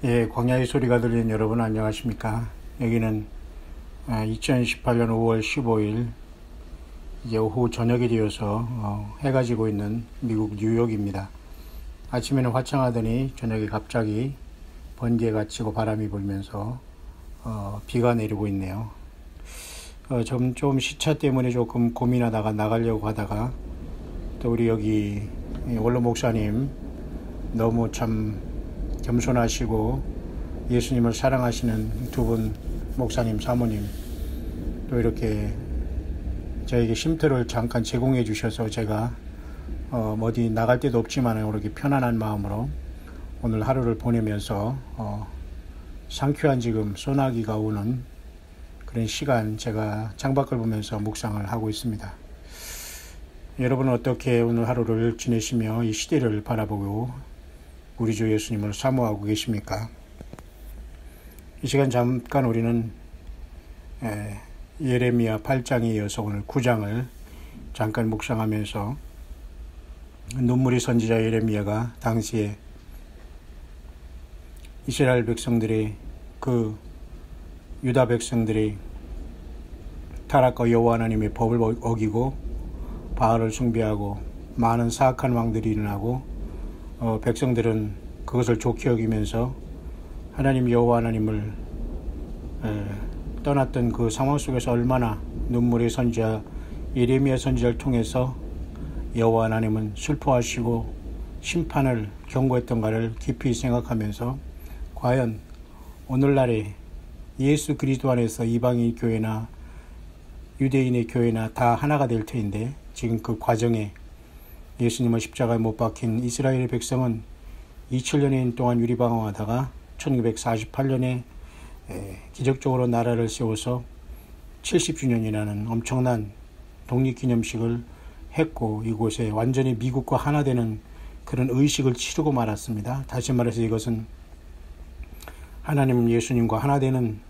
예, 광야의 소리가 들리는 여러분 안녕하십니까? 여기는 2018년 5월 15일 이제 오후 저녁이 되어서 해가 지고 있는 미국 뉴욕입니다. 아침에는 화창하더니 저녁에 갑자기 번개가 치고 바람이 불면서 비가 내리고 있네요. 좀 시차 때문에 조금 고민하다가 나가려고 하다가 또 우리 여기 원로 목사님 너무 참 겸손하시고 예수님을 사랑하시는 두 분 목사님, 사모님 또 이렇게 저에게 쉼터를 잠깐 제공해 주셔서 제가 어디 나갈 데도 없지만 이렇게 편안한 마음으로 오늘 하루를 보내면서 상쾌한 지금 소나기가 오는 그런 시간 제가 창밖을 보면서 묵상을 하고 있습니다. 여러분은 어떻게 오늘 하루를 지내시며 이 시대를 바라보고 우리 주 예수님을 사모하고 계십니까? 이 시간 잠깐 우리는 예레미야 8장에 이어서 오늘 9장을 잠깐 묵상하면서 눈물의 선지자 예레미야가 당시에 이스라엘 백성들이 그 유다 백성들이 타락과 여호와 하나님의 법을 어기고 바알을 숭배하고 많은 사악한 왕들이 일어나고 백성들은 그것을 좋게 여기면서 하나님 여호와 하나님을 떠났던 그 상황 속에서 얼마나 눈물의 선지자 예레미야 선지자를 통해서 여호와 하나님은 슬퍼하시고 심판을 경고했던가를 깊이 생각하면서 과연 오늘날에 예수 그리스도 안에서 이방인 교회나 유대인의 교회나 다 하나가 될 터인데 지금 그 과정에 예수님을 십자가에 못 박힌 이스라엘의 백성은 2000년여 동안 유리방황하다가 1948년에 기적적으로 나라를 세워서 70주년이라는 엄청난 독립기념식을 했고 이곳에 완전히 미국과 하나 되는 그런 의식을 치르고 말았습니다. 다시 말해서 이것은 하나님 예수님과 하나 되는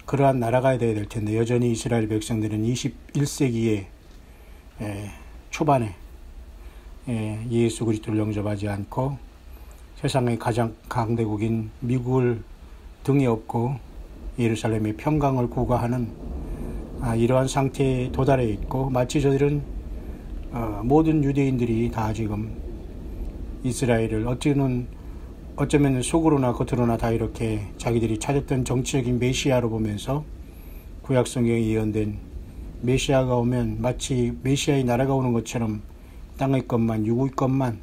그러한 나라가 되어야 될 텐데 여전히 이스라엘 백성들은 21세기의 초반에 예수 그리스도를 영접하지 않고 세상의 가장 강대국인 미국을 등에 업고 예루살렘의 평강을 구가하는 이러한 상태에 도달해 있고 마치 저들은 모든 유대인들이 다 지금 이스라엘을 어쩌면 속으로나 겉으로나 다 이렇게 자기들이 찾았던 정치적인 메시아로 보면서 구약 성경에 예언된 메시아가 오면 마치 메시아의 나라가 오는 것처럼 땅의 것만 육의 것만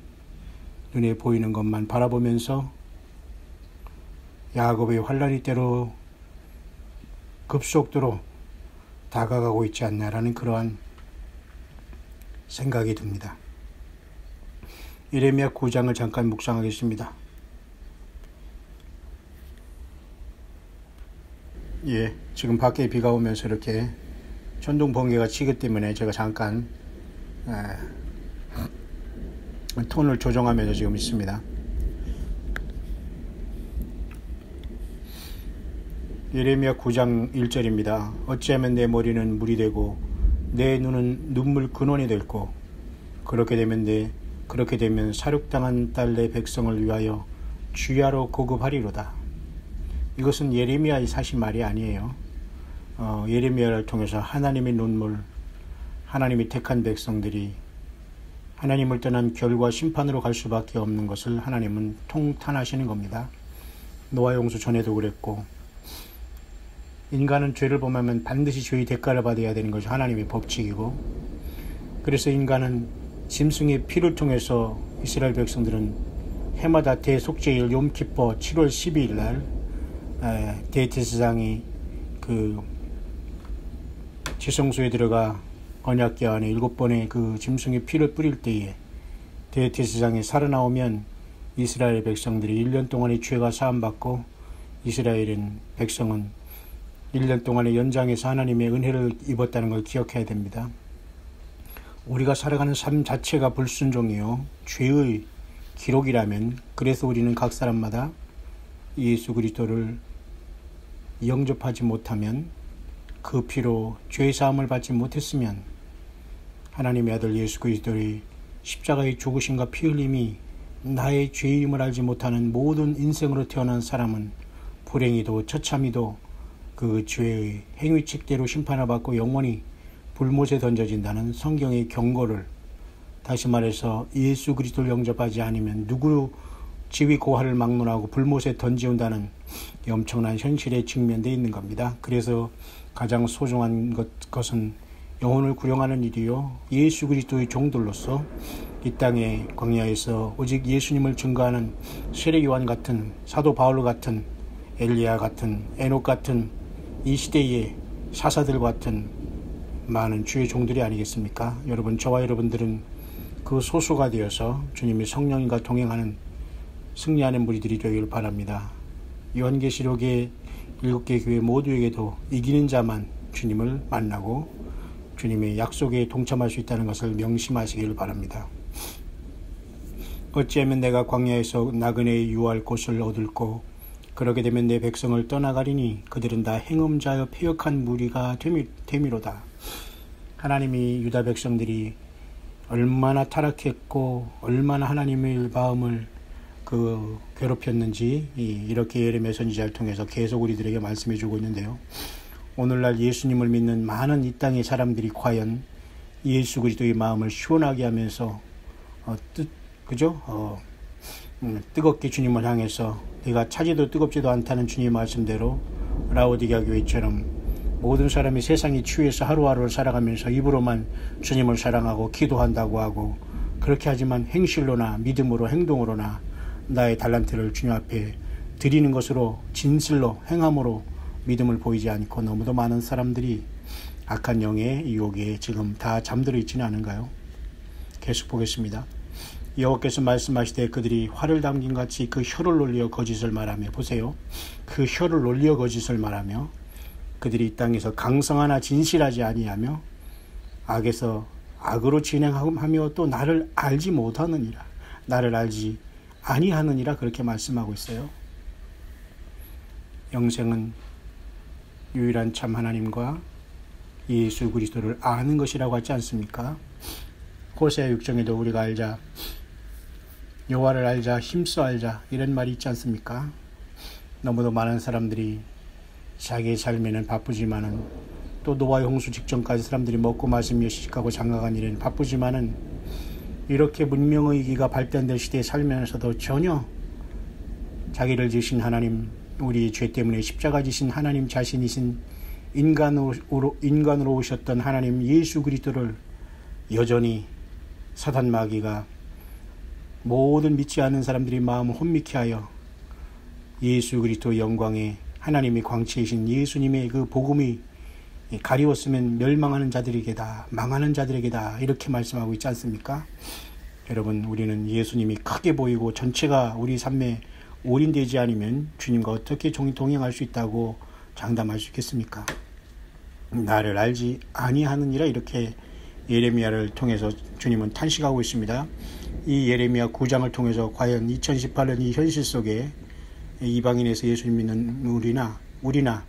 눈에 보이는 것만 바라보면서 야곱의 환란이 때로 급속도로 다가가고 있지 않나라는 그러한 생각이 듭니다. 예레미야 9장을 잠깐 묵상하겠습니다. 지금 밖에 비가 오면서 이렇게 천둥 번개가 치기 때문에 제가 잠깐 톤을 조정하면서 지금 있습니다. 예레미야 9장 1절입니다. 어찌하면 내 머리는 물이 되고 내 눈은 눈물 근원이 될고 그렇게 되면 사륙당한 딸 내 백성을 위하여 주야로 고급하리로다. 이것은 예레미야의 사실 말이 아니에요. 예레미야를 통해서 하나님의 눈물, 하나님이 택한 백성들이 하나님을 떠난 결과 심판으로 갈 수밖에 없는 것을 하나님은 통탄하시는 겁니다. 노아 홍수 전에도 그랬고 인간은 죄를 범하면 반드시 죄의 대가를 받아야 되는 것이 하나님의 법칙이고 그래서 인간은 짐승의 피를 통해서 이스라엘 백성들은 해마다 대속죄일 욤키퍼 7월 12일 날 대제사장이 그 지성소에 들어가 언약궤 안에 7번의 그 짐승의 피를 뿌릴 때에 대제사장이 살아나오면 이스라엘 백성들이 1년 동안의 죄가 사함받고 이스라엘인 백성은 1년 동안의 연장에서 하나님의 은혜를 입었다는 걸 기억해야 됩니다. 우리가 살아가는 삶 자체가 불순종이요 죄의 기록이라면 그래서 우리는 각 사람마다 예수 그리스도를 영접하지 못하면 그 피로 죄사함을 받지 못했으면 하나님의 아들 예수 그리스도의 십자가의 죽으심과 피 흘림이 나의 죄임을 알지 못하는 모든 인생으로 태어난 사람은 불행히도 처참히도 그 죄의 행위칙대로 심판을 받고 영원히 불못에 던져진다는 성경의 경고를, 다시 말해서 예수 그리스도를 영접하지 않으면 누구 지위 고하를 막론하고 불못에 던지운다는 엄청난 현실에 직면되어 있는 겁니다. 그래서 가장 소중한 것은 영혼을 구령하는 일이요, 예수 그리스도의 종들로서 이 땅의 광야에서 오직 예수님을 증거하는 세례 요한 같은, 사도 바울 같은, 엘리야 같은, 에녹 같은 이 시대의 사사들 같은 많은 주의 종들이 아니겠습니까? 여러분, 저와 여러분들은 그 소수가 되어서 주님의 성령님과 동행하는 승리하는 무리들이 되기를 바랍니다. 요한계시록의 7개 교회 모두에게도 이기는 자만 주님을 만나고 주님의 약속에 동참할 수 있다는 것을 명심하시기를 바랍니다. 어찌하면 내가 광야에서 나그네의 유할 곳을 얻을꼬, 그러게 되면 내 백성을 떠나가리니 그들은 다 행음자여 패역한 무리가 되미로다. 하나님이 유다 백성들이 얼마나 타락했고 얼마나 하나님의 마음을 괴롭혔는지 이렇게 예레미야 선지자를 통해서 계속 우리들에게 말씀해 주고 있는데요. 오늘날 예수님을 믿는 많은 이 땅의 사람들이 과연 예수 그리스도의 마음을 시원하게 하면서 뜨겁게 주님을 향해서 내가 차지도 뜨겁지도 않다는 주님의 말씀대로 라오디게아 교회처럼 모든 사람이 세상이 취해서 하루하루를 살아가면서 입으로만 주님을 사랑하고 기도한다고 하고, 그렇게 하지만 행실로나 믿음으로 행동으로나 나의 달란트를 주님 앞에 드리는 것으로 진실로 행함으로 믿음을 보이지 않고 너무도 많은 사람들이 악한 영의 유혹에 지금 다 잠들어 있지는 않은가요? 계속 보겠습니다. 여호와께서 말씀하시되 그들이 활을 담긴 같이 그 혀를 놀리어 거짓을 말하며, 보세요, 그 혀를 놀리어 거짓을 말하며 그들이 이 땅에서 강성하나 진실하지 아니하며 악에서 악으로 진행하며 또 나를 알지 못하느니라, 나를 알지 아니하느니라, 그렇게 말씀하고 있어요. 영생은 유일한 참 하나님과 예수 그리스도를 아는 것이라고 하지 않습니까? 호세아 6장에도 우리가 알자, 여호와를 알자, 힘써 알자, 이런 말이 있지 않습니까? 너무도 많은 사람들이 자기의 삶에는 바쁘지만은, 또 노아의 홍수 직전까지 사람들이 먹고 마시며 시집가고 장가간 일에는 바쁘지만은, 이렇게 문명의 기가 발전된 시대에 살면서도 전혀 자기를 지으신 하나님, 우리의 죄 때문에 십자가 지신 하나님 자신이신 인간으로 오셨던 하나님 예수 그리스도를 여전히 사단 마귀가 모든 믿지 않는 사람들이 마음을 혼미케 하여 예수 그리스도 영광의 하나님의 광채이신 예수님의 그 복음이 가리웠으면 멸망하는 자들에게다, 망하는 자들에게다, 이렇게 말씀하고 있지 않습니까? 여러분, 우리는 예수님이 크게 보이고 전체가 우리 삶에 올인되지 않으면 주님과 어떻게 동행할 수 있다고 장담할 수 있겠습니까? 나를 알지 아니하느니라, 이렇게 예레미야를 통해서 주님은 탄식하고 있습니다. 이 예레미야 9장을 통해서 과연 2018년 이 현실 속에 이방인에서 예수님 믿는 우리나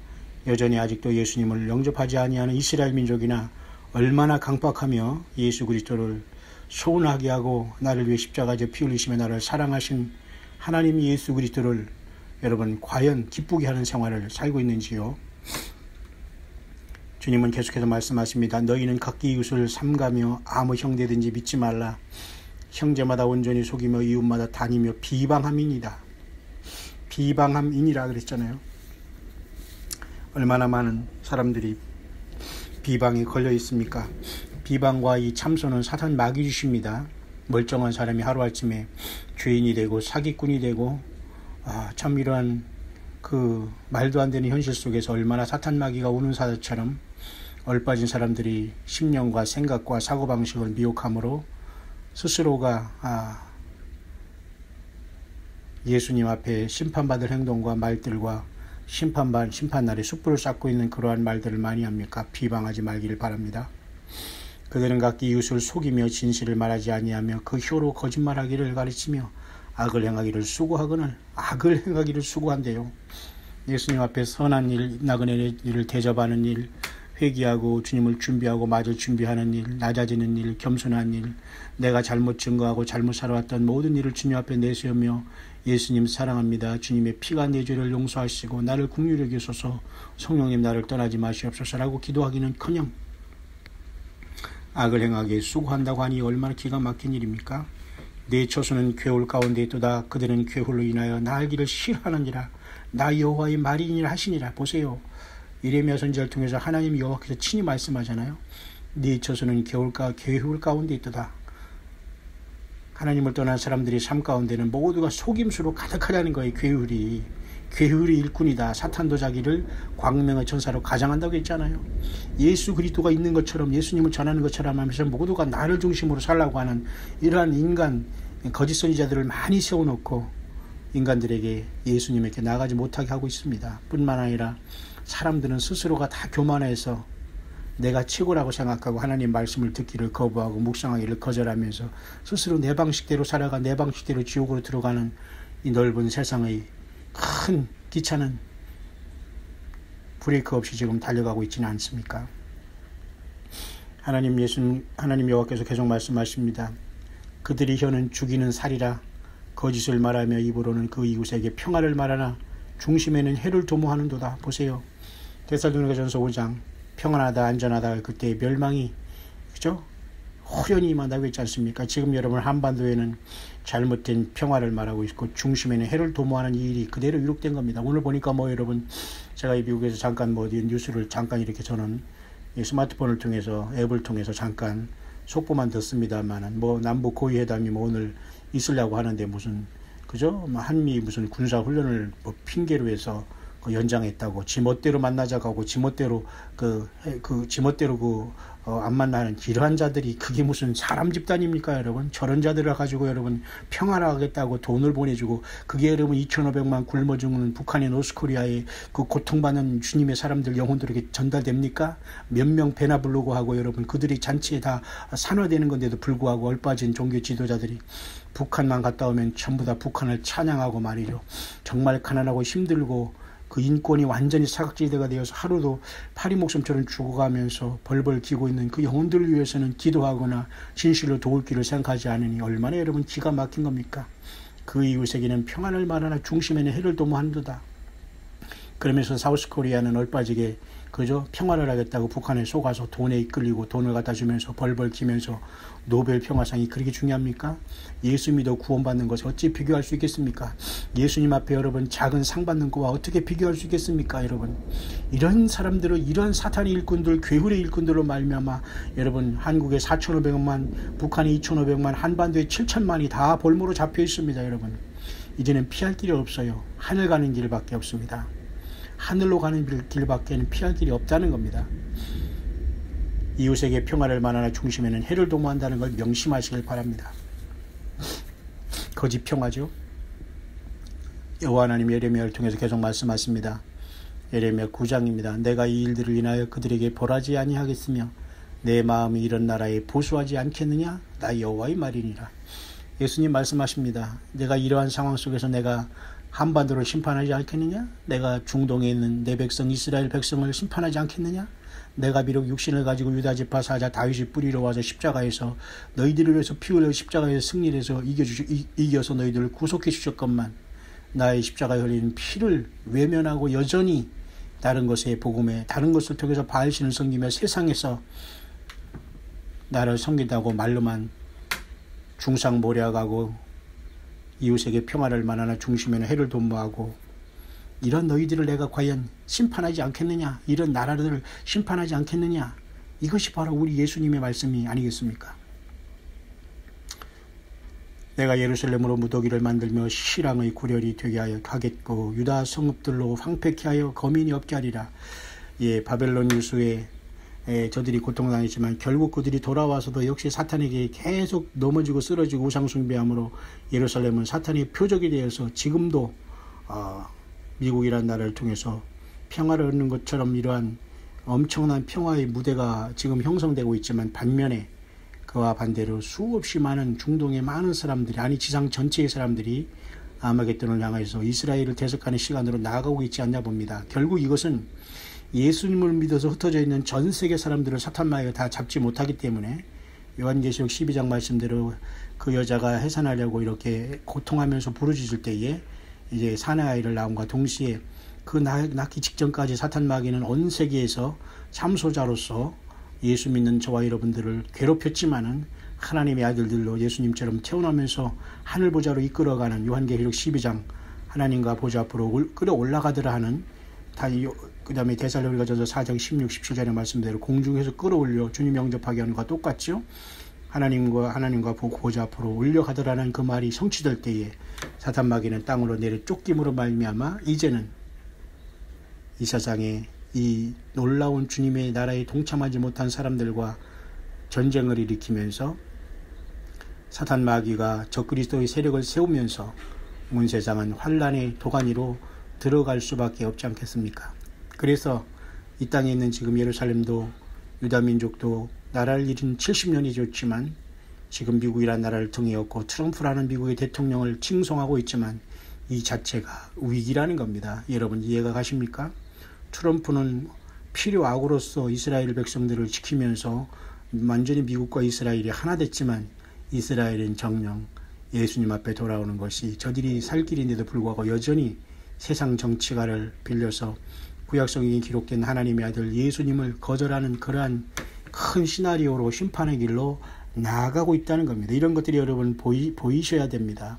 여전히 아직도 예수님을 영접하지 아니하는 이스라엘 민족이나 얼마나 강박하며 예수 그리스도를 소원하게 하고 나를 위해 십자가에 피 흘리시며 나를 사랑하신 하나님 예수 그리스도를 여러분 과연 기쁘게 하는 생활을 살고 있는지요? 주님은 계속해서 말씀하십니다. 너희는 각기 이웃을 삼가며 아무 형제든지 믿지 말라. 형제마다 온전히 속이며 이웃마다 다니며 비방함이니라. 비방함이니라 그랬잖아요. 얼마나 많은 사람들이 비방에 걸려 있습니까? 비방과 이 참소는 사탄 마귀짓입니다. 멀쩡한 사람이 하루아침에 죄인이 되고 사기꾼이 되고 참 이러한 그 말도 안 되는 현실 속에서 얼마나 사탄 마귀가 우는 사자처럼 얼빠진 사람들이 심령과 생각과 사고방식을 미혹함으로 스스로가 예수님 앞에 심판받을 행동과 말들과 심판날에 숯불을 쌓고 있는 그러한 말들을 많이 합니까? 비방하지 말기를 바랍니다. 그들은 각기 이웃을 속이며 진실을 말하지 아니하며 그 혀로 거짓말하기를 가르치며 악을 행하기를 수고한대요. 예수님 앞에 선한 일, 나그네 일을 대접하는 일, 회개하고 주님을 준비하고 맞을 준비하는 일, 낮아지는 일, 겸손한 일, 내가 잘못 증거하고 잘못 살아왔던 모든 일을 주님 앞에 내세우며 예수님 사랑합니다. 주님의 피가 내 죄를 용서하시고 나를 긍휼히 여기소서. 성령님 나를 떠나지 마시옵소서라고 기도하기는커녕 악을 행하기에 수고한다고 하니 얼마나 기가 막힌 일입니까? 내 처소는 괴울 가운데 있도다. 그들은 괴울로 인하여 날기를 싫어하느니라. 나 여호와의 말이니라 하시니라. 보세요. 예레미야 선지자를 통해서 하나님 여호와께서 친히 말씀하잖아요. 네 처소는 괴울 가운데 있도다. 하나님을 떠난 사람들이 삶 가운데는 모두가 속임수로 가득하다는 거예요. 괴울이 일꾼이다. 사탄도 자기를 광명의 전사로 가장한다고 했잖아요. 예수 그리스도가 있는 것처럼 예수님을 전하는 것처럼 하면서 모두가 나를 중심으로 살라고 하는 이러한 인간 거짓 선지자들을 많이 세워놓고 인간들에게 예수님에게 나가지 못하게 하고 있습니다. 뿐만 아니라 사람들은 스스로가 다 교만해서 내가 최고라고 생각하고 하나님 말씀을 듣기를 거부하고 묵상하기를 거절하면서 스스로 내 방식대로 살아가 내 방식대로 지옥으로 들어가는 이 넓은 세상의 큰 기차는 브레이크 없이 지금 달려가고 있지는 않습니까? 하나님 여호와께서 계속 말씀하십니다. 그들이 혀는 죽이는 살이라 거짓을 말하며 입으로는 그 이웃에게 평화를 말하나 중심에는 해를 도모하는도다. 보세요. 데살로니가전서 5장 평안하다 안전하다 그때의 멸망이 그죠? 호련히 임한다고 했지 않습니까? 지금 여러분 한반도에는 잘못된 평화를 말하고 있고 중심에는 해를 도모하는 이 일이 그대로 이룩된 겁니다. 오늘 보니까 여러분 제가 이 미국에서 잠깐 뉴스를 잠깐 이렇게 저는 이 스마트폰을 통해서 앱을 통해서 잠깐 속보만 듣습니다만은 남북 고위 회담이 오늘 있으려고 하는데 무슨 그죠? 한미 무슨 군사 훈련을 핑계로 해서 연장했다고 지멋대로 만나자고 하고 지멋대로 안 만나는 이러한 자들이 그게 무슨 사람 집단입니까 여러분? 저런 자들을 가지고 여러분 평화하겠다고 돈을 보내주고 그게 여러분 2,500만 굶어 죽는 북한의 노스코리아의 그 고통받는 주님의 사람들 영혼들에게 전달됩니까? 몇 명 배나 부르고 하고 여러분 그들이 잔치에 다 산화되는 건데도 불구하고 얼빠진 종교 지도자들이 북한만 갔다 오면 전부 다 북한을 찬양하고 말이죠. 정말 가난하고 힘들고 그 인권이 완전히 사각지대가 되어서 하루도 파리 목숨처럼 죽어가면서 벌벌 기고 있는 그 영혼들을 위해서는 기도하거나 진실로 도울 길을 생각하지 않으니 얼마나 여러분 기가 막힌 겁니까? 그 이웃에게는 평안을 말하나 중심에는 해를 도모한도다. 그러면서 사우스코리아는 얼빠지게 그저 평화를 하겠다고 북한에 속아서 돈에 이끌리고 돈을 갖다 주면서 벌벌 기면서 노벨 평화상이 그렇게 중요합니까? 예수 믿어 구원받는 것을 어찌 비교할 수 있겠습니까? 예수님 앞에 여러분 작은 상 받는 거와 어떻게 비교할 수 있겠습니까? 여러분 이런 사람들을 이런 사탄의 일꾼들 괴울의 일꾼들로 말미암아 여러분 한국에 4,500만 북한에 2,500만 한반도에 7,000만이 다 볼모로 잡혀 있습니다. 여러분 이제는 피할 길이 없어요. 하늘 가는 길밖에 없습니다. 하늘로 가는 길밖에는 피할 길이 없다는 겁니다. 이웃에게 평화를 말하나 중심에는 해를 도모한다는 걸 명심하시길 바랍니다. 거짓 평화죠. 여호와 하나님 예레미야를 통해서 계속 말씀하십니다. 예레미야 9장입니다. 내가 이 일들을 인하여 그들에게 벌하지 아니하겠으며 내 마음이 이런 나라에 보수하지 않겠느냐? 나 여호와의 말이니라. 예수님 말씀하십니다. 내가 이러한 상황 속에서 내가 한반도를 심판하지 않겠느냐? 내가 중동에 있는 내 백성 이스라엘 백성을 심판하지 않겠느냐? 내가 비록 육신을 가지고 유다지파 사자 다윗이 뿌리러 와서 십자가에서 너희들을 위해서 피 흘려 십자가에서 승리를 해서 이겨서 너희들을 구속해 주셨건만 나의 십자가에 흘린 피를 외면하고 여전히 다른 것의 복음에 다른 것을 통해서 바알신을 섬기며 세상에서 나를 섬긴다고 말로만 중상모략하고 이웃에게 평화를 말하나 중심에는 해를 도모하고 이런 너희들을 내가 과연 심판하지 않겠느냐? 이런 나라들을 심판하지 않겠느냐? 이것이 바로 우리 예수님의 말씀이 아니겠습니까? 내가 예루살렘으로 무더기를 만들며 실랑의 구렬이 되게 하겠고 유다 성읍들로 황폐케 하여 거민이 없게 하리라. 바벨론 유수에 저들이 고통당했지만 결국 그들이 돌아와서도 역시 사탄에게 계속 넘어지고 쓰러지고 우상숭배함으로 예루살렘은 사탄의 표적이 되어서 지금도 미국이라는 나라를 통해서 평화를 얻는 것처럼 이러한 엄청난 평화의 무대가 지금 형성되고 있지만 반면에 그와 반대로 수없이 많은 중동의 많은 사람들이 아니 지상 전체의 사람들이 아마겟돈을 향해서 이스라엘을 대적하는 시간으로 나아가고 있지 않냐 봅니다. 결국 이것은 예수님을 믿어서 흩어져 있는 전 세계 사람들을 사탄 마귀가 다 잡지 못하기 때문에 요한계시록 12장 말씀대로 그 여자가 해산하려고 이렇게 고통하면서 부르짖을 때에 이제 사내아이를 낳음과 동시에 그 낳기 직전까지 사탄 마귀는 온 세계에서 참소자로서 예수 믿는 저와 여러분들을 괴롭혔지만은 하나님의 아들들로 예수님처럼 태어나면서 하늘 보좌로 이끌어가는 요한계시록 12장 하나님과 보좌 앞으로 끌어올라가더라 하는 그 다음에 데살로니가전서 4장 16, 17절의 말씀대로 공중에서 끌어올려 주님 영접하게 하는 것과 똑같죠. 하나님과 보좌 앞으로 올려가더라는 그 말이 성취될 때에 사탄 마귀는 땅으로 내려 쫓김으로 말미암아 이제는 이 세상에 이 놀라운 주님의 나라에 동참하지 못한 사람들과 전쟁을 일으키면서 사탄 마귀가 적그리스도의 세력을 세우면서 온 세상은 환란의 도가니로 들어갈 수밖에 없지 않겠습니까? 그래서 이 땅에 있는 지금 예루살렘도 유다민족도 나라를 잃은 70년이 졌지만 지금 미국이라는 나라를 등에 업고 트럼프라는 미국의 대통령을 칭송하고 있지만 이 자체가 위기라는 겁니다. 여러분 이해가 가십니까? 트럼프는 필요 악으로서 이스라엘 백성들을 지키면서 완전히 미국과 이스라엘이 하나 됐지만 이스라엘은 정녕 예수님 앞에 돌아오는 것이 저들이 살 길인데도 불구하고 여전히 세상 정치가를 빌려서 구약성경에 기록된 하나님의 아들 예수님을 거절하는 그러한 큰 시나리오로 심판의 길로 나아가고 있다는 겁니다. 이런 것들이 여러분 보이셔야 됩니다.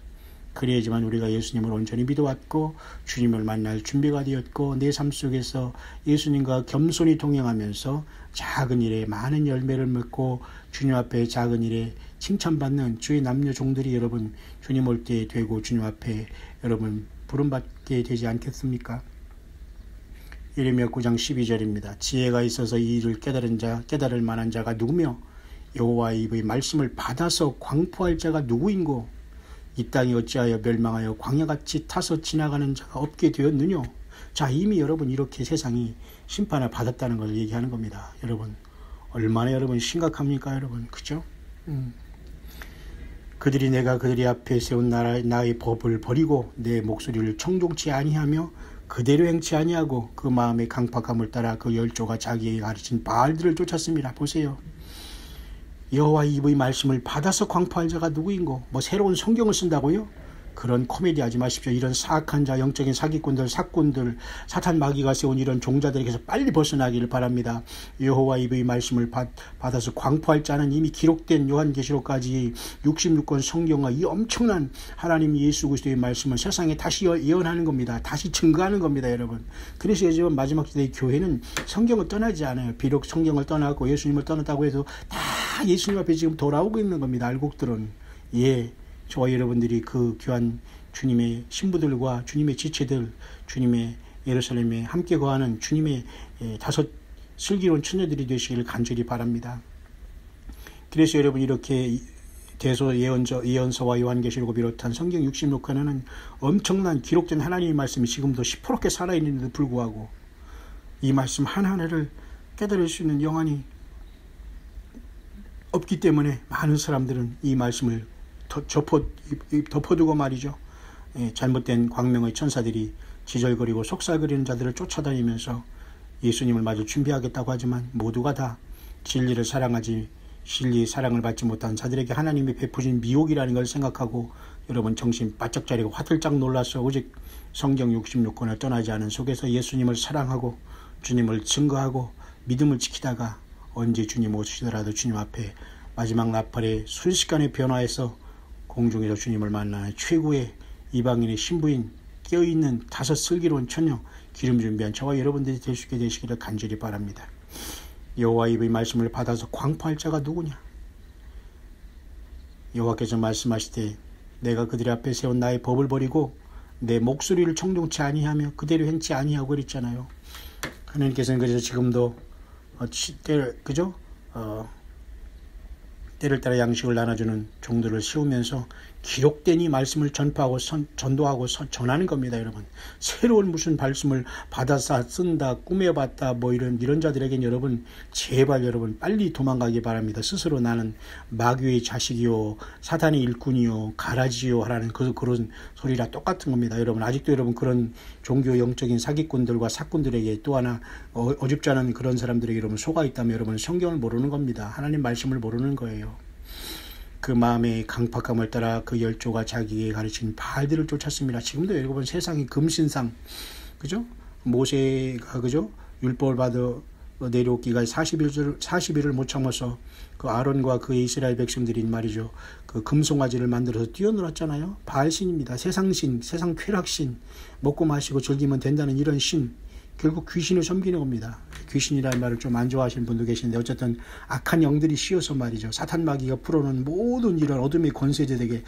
그래야지만 우리가 예수님을 온전히 믿어왔고 주님을 만날 준비가 되었고 내 삶 속에서 예수님과 겸손히 동행하면서 작은 일에 많은 열매를 맺고 주님 앞에 작은 일에 칭찬받는 주의 남녀 종들이 여러분 주님 올 때 되고 주님 앞에 여러분 부름받게 되지 않겠습니까? 예레미야 9장 12절입니다. 지혜가 있어서 이 일을 깨달을 만한 자가 누구며 여호와의 입의 말씀을 받아서 광포할 자가 누구인고 이 땅이 어찌하여 멸망하여 광야같이 타서 지나가는 자가 없게 되었느냐. 자, 이미 여러분 이렇게 세상이 심판을 받았다는 걸 얘기하는 겁니다. 여러분 얼마나 여러분 심각합니까 여러분, 그죠? 그들이 내가 그들이 앞에 세운 나의 법을 버리고 내 목소리를 청종치 아니하며 그대로 행치 아니하고 그 마음의 강팍함을 따라 그 열조가 자기에게 가르친 바알들을 쫓았습니다. 보세요. 여호와의 입의 말씀을 받아서 광포할 자가 누구인고 뭐 새로운 성경을 쓴다고요? 그런 코미디 하지 마십시오. 이런 사악한 자, 영적인 사기꾼들, 사꾼들, 사탄 마귀가 세운 이런 종자들에게서 빨리 벗어나기를 바랍니다. 여호와 입의 말씀을 받아서 광포할 자는 이미 기록된 요한계시록까지 66권 성경과 이 엄청난 하나님 예수 그리스도의 말씀을 세상에 다시 예언하는 겁니다. 다시 증거하는 겁니다, 여러분. 그래서 요즘 마지막 시대의 교회는 성경을 떠나지 않아요. 비록 성경을 떠나고 예수님을 떠났다고 해도 다 예수님 앞에 지금 돌아오고 있는 겁니다. 알곡들은. 예. 저와 여러분들이 그 귀한 주님의 신부들과 주님의 지체들, 주님의 예루살렘에 함께 거하는 주님의 다섯 슬기로운 처녀들이 되시기를 간절히 바랍니다. 그래서 여러분 이렇게 대소 예언서와 요한계시록을 비롯한 성경 66권에는 엄청난 기록된 하나님의 말씀이 지금도 시퍼렇게 살아있는데도 불구하고 이 말씀 하나하나를 깨달을 수 있는 영안이 없기 때문에 많은 사람들은 이 말씀을 덮어두고 말이죠. 잘못된 광명의 천사들이 지절거리고 속살거리는 자들을 쫓아다니면서 예수님을 맞을 준비하겠다고 하지만 모두가 다 진리를 사랑하지 진리의 사랑을 받지 못한 자들에게 하나님이 베푸신 미혹이라는 걸 생각하고 여러분 정신 바짝 차리고 화들짝 놀라서 오직 성경 66권을 떠나지 않은 속에서 예수님을 사랑하고 주님을 증거하고 믿음을 지키다가 언제 주님 오시더라도 주님 앞에 마지막 나팔에 순식간에 변화해서 공중에서 주님을 만나는 최고의 이방인의 신부인 깨어있는 다섯 슬기로운 처녀 기름 준비한 저와 여러분들이 될 수 있게 되시기를 간절히 바랍니다. 여호와 입의 말씀을 받아서 광포할 자가 누구냐? 여호와께서 말씀하시되 내가 그들 앞에 세운 나의 법을 버리고 내 목소리를 청종치 아니하며 그대로 행치 아니하고 그랬잖아요. 하나님께서는 그래서 지금도 때를 따라 양식을 나눠주는 종들을 세우면서 기록된 이 말씀을 전파하고 전도하고 전하는 겁니다, 여러분. 새로운 무슨 말씀을 받아서 쓴다, 꾸며봤다, 뭐 이런 자들에겐 여러분, 제발 여러분, 빨리 도망가기 바랍니다. 스스로 나는 마귀의 자식이요, 사탄의 일꾼이요, 가라지요, 하라는 그런 소리랑 똑같은 겁니다, 여러분. 아직도 여러분 그런 종교 영적인 사기꾼들과 사꾼들에게 또 하나 어줍지 않은 그런 사람들에게 여러분 속아 있다면 여러분 성경을 모르는 겁니다. 하나님 말씀을 모르는 거예요. 그 마음의 강팍함을 따라 그 열조가 자기에게 가르친 바알들을 쫓았습니다. 지금도 여러분 세상이 금신상, 그죠? 모세가, 그죠? 율법을 받아 내려오기가 40일을 못 참아서 그 아론과 그 이스라엘 백성들이 말이죠. 그 금송아지를 만들어서 뛰어놀았잖아요. 바알신입니다. 세상신, 세상 쾌락신, 먹고 마시고 즐기면 된다는 이런 신. 결국 귀신을 섬기는 겁니다. 귀신이라는 말을 좀 안 좋아하시는 분도 계시는데 어쨌든 악한 영들이 씌어서 말이죠. 사탄 마귀가 풀어놓은 모든 이런 어둠의 권세자들에게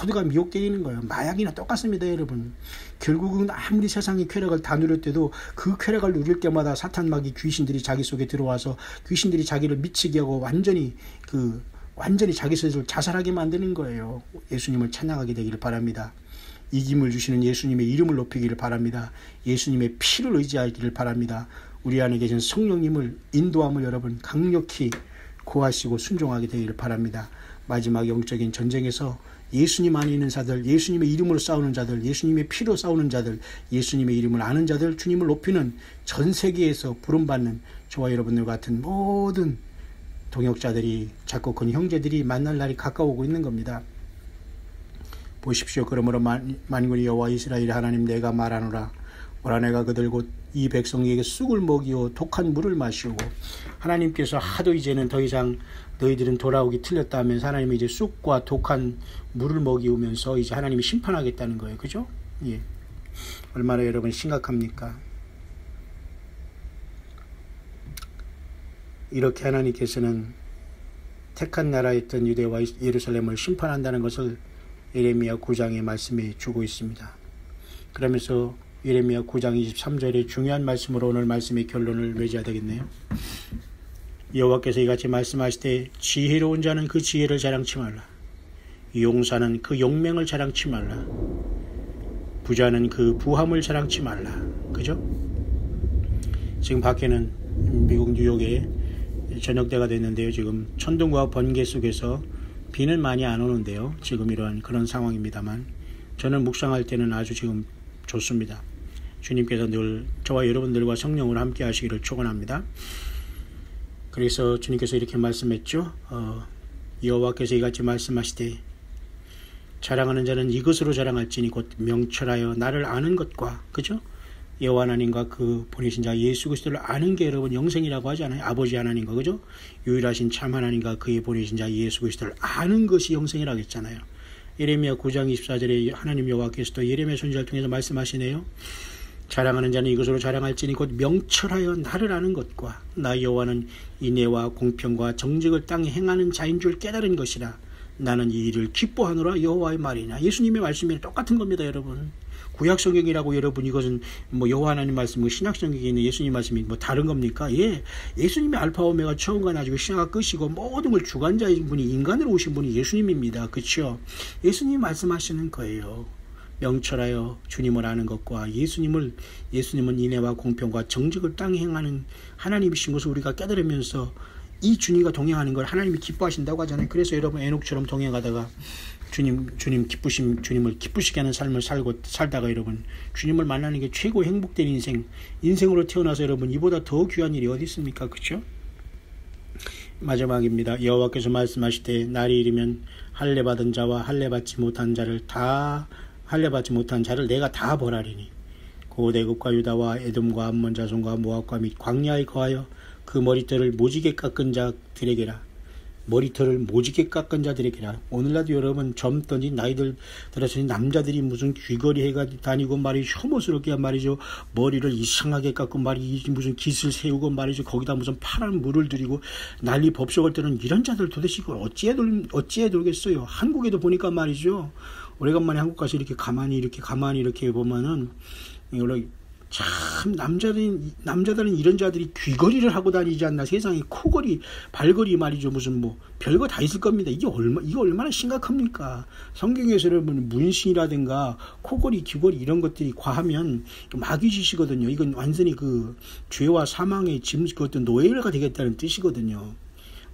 모두가 미혹되어 있는 거예요. 마약이나 똑같습니다, 여러분. 결국은 아무리 세상의 쾌락을 다 누릴 때도 그 쾌락을 누릴 때마다 사탄 마귀 귀신들이 자기 속에 들어와서 귀신들이 자기를 미치게 하고 완전히 자기 스스로를 자살하게 만드는 거예요. 예수님을 찬양하게 되기를 바랍니다. 이김을 주시는 예수님의 이름을 높이기를 바랍니다. 예수님의 피를 의지하기를 바랍니다. 우리 안에 계신 성령님을 인도함을 여러분 강력히 구하시고 순종하게 되기를 바랍니다. 마지막 영적인 전쟁에서 예수님 안에 있는 자들, 예수님의 이름으로 싸우는 자들, 예수님의 피로 싸우는 자들, 예수님의 이름을 아는 자들, 주님을 높이는 전 세계에서 부름받는 저와 여러분들 같은 모든 동역자들이, 작고 큰 형제들이 만날 날이 가까워오고 있는 겁니다. 보십시오. 그러므로 만군의 여호와 이스라엘 하나님 내가 말하노라. 오라 내가 그들 곧 이 백성에게 쑥을 먹이고 독한 물을 마시고, 하나님께서 하도 이제는 더 이상 너희들은 돌아오기 틀렸다 하면서 하나님이 이제 쑥과 독한 물을 먹이우면서 이제 하나님이 심판하겠다는 거예요. 그죠? 예. 얼마나 여러분 심각합니까? 이렇게 하나님께서는 택한 나라였던 유대와 예루살렘을 심판한다는 것을 예레미야 9장의 말씀에 주고 있습니다. 그러면서 예레미야 9장 23절의 중요한 말씀으로 오늘 말씀의 결론을 맺어야 되겠네요. 여호와께서 이같이 말씀하시되 지혜로운 자는 그 지혜를 자랑치 말라. 용사는 그 용맹을 자랑치 말라. 부자는 그 부함을 자랑치 말라. 그죠? 지금 밖에는 미국 뉴욕에 저녁때가 됐는데요. 지금 천둥과 번개 속에서 비는 많이 안 오는데요. 지금 이러한 그런 상황입니다만 저는 묵상할 때는 아주 지금 좋습니다. 주님께서 늘 저와 여러분들과 성령으로 함께 하시기를 축원합니다. 그래서 주님께서 이렇게 말씀했죠. 여호와께서 이같이 말씀하시되 자랑하는 자는 이것으로 자랑할지니 곧 명철하여 나를 아는 것과, 그죠? 여호와 하나님과 그 보내신 자 예수 그리스도를 아는 게 여러분 영생이라고 하지 않아요? 아버지 하나님과, 그죠? 유일하신 참 하나님과 그의 보내신 자 예수 그리스도를 아는 것이 영생이라고 했잖아요. 예레미야 9장 24절에 하나님 여호와께서도 예레미야 선지자를 통해서 말씀하시네요. 자랑하는 자는 이것으로 자랑할지니 곧 명철하여 나를 아는 것과 나 여호와는 인애와 공평과 정직을 땅에 행하는 자인 줄 깨달은 것이라. 나는 이 일을 기뻐하노라 여호와의 말이냐. 예수님의 말씀이 똑같은 겁니다, 여러분. 구약 성경이라고 여러분 이것은 뭐 여호와 하나님 말씀이고 신약 성경에 있는 예수님 말씀이 뭐 다른 겁니까? 예, 예수님이 알파 오메가 처음과 나중에 시작과 끝이고 모든 걸 주관자인 분이 인간으로 오신 분이 예수님입니다. 그렇죠? 예수님이 말씀하시는 거예요. 명철하여 주님을 아는 것과 예수님은 인애와 공평과 정직을 땅에 행하는 하나님이신 것을 우리가 깨달으면서 이 주님과 동행하는 걸 하나님이 기뻐하신다고 하잖아요. 그래서 여러분 에녹처럼 동행하다가 주님을 기쁘시게 하는 삶을 살다가 여러분 주님을 만나는 게 최고 행복된 인생으로 태어나서 여러분 이보다 더 귀한 일이 어디 있습니까? 그렇죠? 마지막입니다. 여호와께서 말씀하시되 날이 이르면 할례받은 자와 할례받지 못한 자를 내가 다 벌하리니 곧 애굽과 유다와 에돔과 암몬 자손과 모압과 및 광야에 거하여 그 머리털을 모지게 깎은 자들에게라. 오늘날도 여러분 젊더니 나이들 들어서니 남자들이 무슨 귀걸이 해가 다니고 말이죠. 혐오스럽게 말이죠. 머리를 이상하게 깎고 말이죠. 무슨 깃을 세우고 말이죠. 거기다 무슨 파란 물을 들이고 난리 법석을 때는 이런 자들 도대체 이걸 어찌해 돌겠어요. 한국에도 보니까 말이죠. 오래간만에 한국 가서 이렇게 가만히 이렇게 보면은 원래 참 남자들은 이런 자들이 귀걸이를 하고 다니지 않나. 세상에 코걸이, 발걸이 말이죠. 무슨 뭐 별거 다 있을 겁니다. 이게 얼마나 심각합니까? 성경에서 여러분 문신이라든가 코걸이, 귀걸이 이런 것들이 과하면 마귀짓이거든요. 이건 완전히 그 죄와 사망의 짐, 그것도 노예가 되겠다는 뜻이거든요.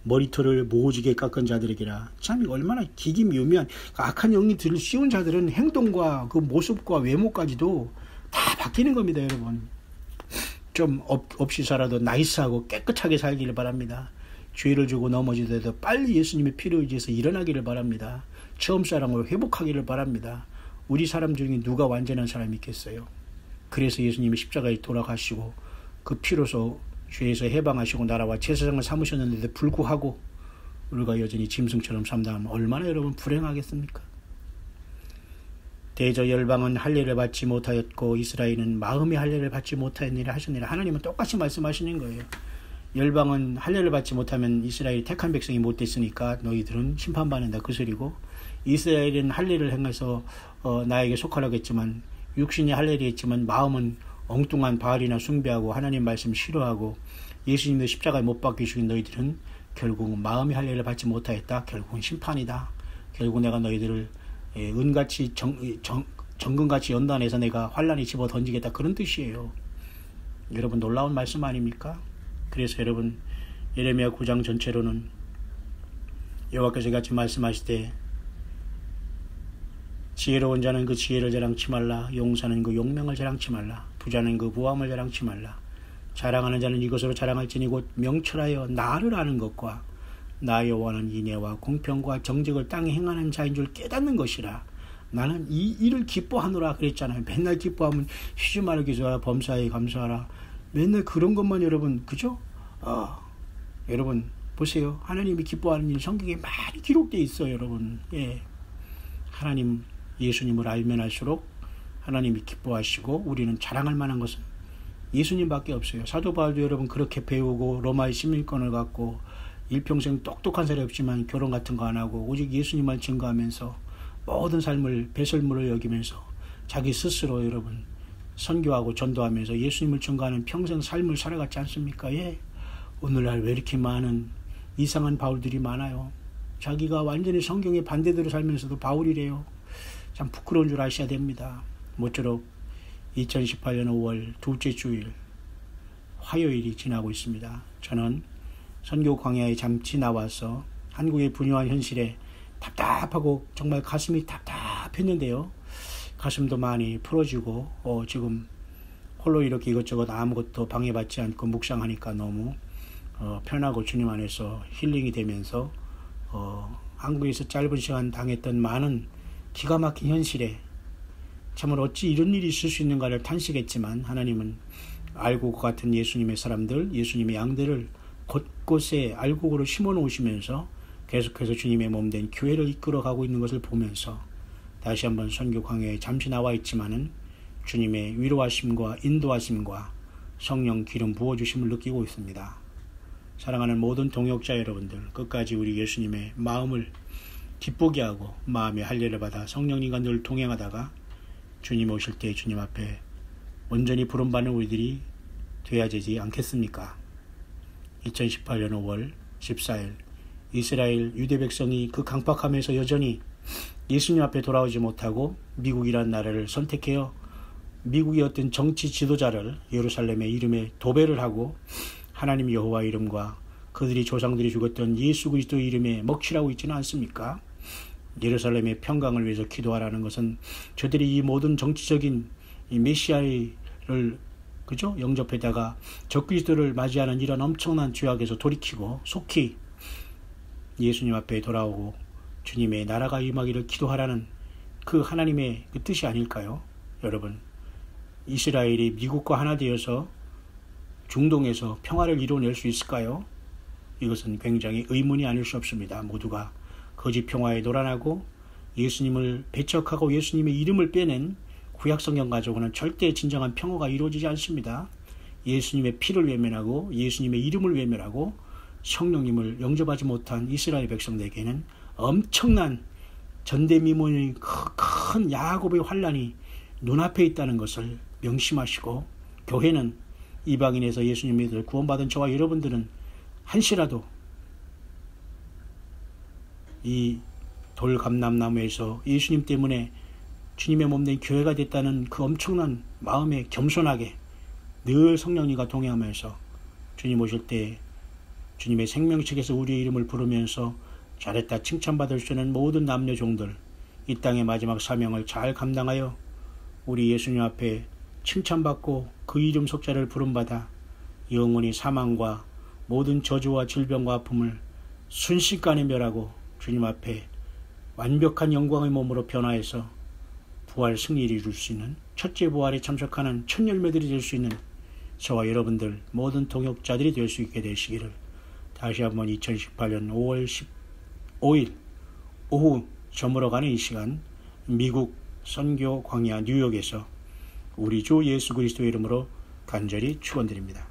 머리털을 모지게 깎은 자들에게라. 참 얼마나 기기묘미한 악한 영이 들을 씌운 자들은 행동과 그 모습과 외모까지도 다 바뀌는 겁니다. 여러분, 좀 없이 살아도 나이스하고 깨끗하게 살기를 바랍니다. 죄를 주고 넘어지더라도 빨리 예수님의 피를 의지해서 일어나기를 바랍니다. 처음 사랑을 회복하기를 바랍니다. 우리 사람 중에 누가 완전한 사람이 있겠어요? 그래서 예수님이 십자가에 돌아가시고 그 피로서 죄에서 해방하시고 나라와 제사장을 삼으셨는데도 불구하고 우리가 여전히 짐승처럼 산다면 얼마나 여러분 불행하겠습니까? 대저 열방은 할례를 받지 못하였고 이스라엘은 마음의 할례를 받지 못하였느니라 하셨느니라. 하나님은 똑같이 말씀하시는 거예요. 열방은 할례를 받지 못하면 이스라엘이 택한 백성이 못됐으니까 너희들은 심판받는다, 그 소리고, 이스라엘은 할례를 행해서 나에게 속하라겠지만 육신이 할례를 했지만 마음은 엉뚱한 바알이나 숭배하고 하나님 말씀 싫어하고 예수님도 십자가에 못 박히신 너희들은 결국은 마음의 할례를 받지 못하였다. 결국은 심판이다. 결국 내가 너희들을 은같이 정금같이 연단해서 내가 환란에 집어 던지겠다, 그런 뜻이에요. 여러분, 놀라운 말씀 아닙니까? 그래서 여러분, 예레미야 9장 전체로는 여호와께서 같이 말씀하실 때 지혜로운 자는 그 지혜를 자랑치 말라, 용사는 그 용명을 자랑치 말라, 부자는 그 부함을 자랑치 말라. 자랑하는 자는 이것으로 자랑할지니 곧 명철하여 나를 아는 것과 나 여호와는 인애와 공평과 정직을 땅에 행하는 자인 줄 깨닫는 것이라. 나는 이 일을 기뻐하노라 그랬잖아요. 맨날 기뻐하면 쉬지 말아 기도하라, 범사에 감사하라. 맨날 그런 것만 여러분, 그죠? 여러분 보세요. 하나님이 기뻐하는 일 성경에 많이 기록되어 있어요. 여러분, 하나님 예수님을 알면 알수록 하나님이 기뻐하시고 우리는 자랑할 만한 것은 예수님밖에 없어요. 사도 바울도 여러분 그렇게 배우고 로마의 시민권을 갖고 일평생 똑똑한 사람이 없지만 결혼 같은 거 안 하고 오직 예수님을 증거하면서 모든 삶을 배설물을 여기면서 자기 스스로 여러분 선교하고 전도하면서 예수님을 증거하는 평생 삶을 살아갔지 않습니까? 오늘날 왜 이렇게 많은 이상한 바울들이 많아요? 자기가 완전히 성경의 반대대로 살면서도 바울이래요. 참 부끄러운 줄 아셔야 됩니다. 모쪼록 2018년 5월 둘째 주일 화요일이 지나고 있습니다. 저는 선교 광야에 잠시 나와서 한국의 분유한 현실에 답답하고 정말 가슴이 답답했는데요. 가슴도 많이 풀어지고 지금 홀로 이렇게 이것저것 아무것도 방해받지 않고 묵상하니까 너무 편하고 주님 안에서 힐링이 되면서 한국에서 짧은 시간 당했던 많은 기가 막힌 현실에 참으로 어찌 이런 일이 있을 수 있는가를 탄식했지만 하나님은 알곡 같은 예수님의 사람들, 예수님의 양들을 곳곳에 알곡으로 심어 놓으시면서 계속해서 주님의 몸된 교회를 이끌어가고 있는 것을 보면서 다시 한번 선교 광야에 잠시 나와 있지만은 주님의 위로하심과 인도하심과 성령 기름 부어주심을 느끼고 있습니다. 사랑하는 모든 동역자 여러분들, 끝까지 우리 예수님의 마음을 기쁘게 하고 마음의 할례를 받아 성령님과 늘 동행하다가 주님 오실 때 주님 앞에 온전히 부름받는 우리들이 되어야 되지 않겠습니까? 2018년 5월 14일 이스라엘 유대 백성이 그 강팍함에서 여전히 예수님 앞에 돌아오지 못하고 미국이라는 나라를 선택해요. 미국의 어떤 정치 지도자를 예루살렘의 이름에 도배를 하고 하나님 여호와 이름과 그들이 조상들이 죽었던 예수 그리스도의 이름에 먹칠하고 있지는 않습니까? 예루살렘의 평강을 위해서 기도하라는 것은 저들이 이 모든 정치적인 이 메시아를 그죠? 영접에다가 적그리스도를 맞이하는 이런 엄청난 죄악에서 돌이키고 속히 예수님 앞에 돌아오고 주님의 나라가 임하기를 기도하라는 그 하나님의 그 뜻이 아닐까요? 여러분, 이스라엘이 미국과 하나 되어서 중동에서 평화를 이루어낼 수 있을까요? 이것은 굉장히 의문이 아닐 수 없습니다. 모두가 거짓 평화에 노란하고 예수님을 배척하고 예수님의 이름을 빼낸 구약성경 가지고는 절대 진정한 평화가 이루어지지 않습니다. 예수님의 피를 외면하고 예수님의 이름을 외면하고 성령님을 영접하지 못한 이스라엘 백성들에게는 엄청난 전대미문의 큰 야곱의 환란이 눈앞에 있다는 것을 명심하시고 교회는 이방인에서 예수님 믿을 구원받은 저와 여러분들은 한시라도 이 돌감람나무에서 예수님 때문에 주님의 몸된 교회가 됐다는 그 엄청난 마음에 겸손하게 늘 성령님과 동행하면서 주님 오실 때 주님의 생명책에서 우리의 이름을 부르면서 잘했다 칭찬받을 수 있는 모든 남녀 종들 이 땅의 마지막 사명을 잘 감당하여 우리 예수님 앞에 칭찬받고 그 이름 속자를 부름받아 영원히 사망과 모든 저주와 질병과 아픔을 순식간에 멸하고 주님 앞에 완벽한 영광의 몸으로 변화해서 부활 승리를 이룰 수 있는 첫째 부활에 참석하는 첫 열매들이 될 수 있는 저와 여러분들 모든 동역자들이 될 수 있게 되시기를 다시 한번 2018년 5월 15일 오후 저물어가는 이 시간 미국 선교 광야 뉴욕에서 우리 주 예수 그리스도의 이름으로 간절히 축원드립니다.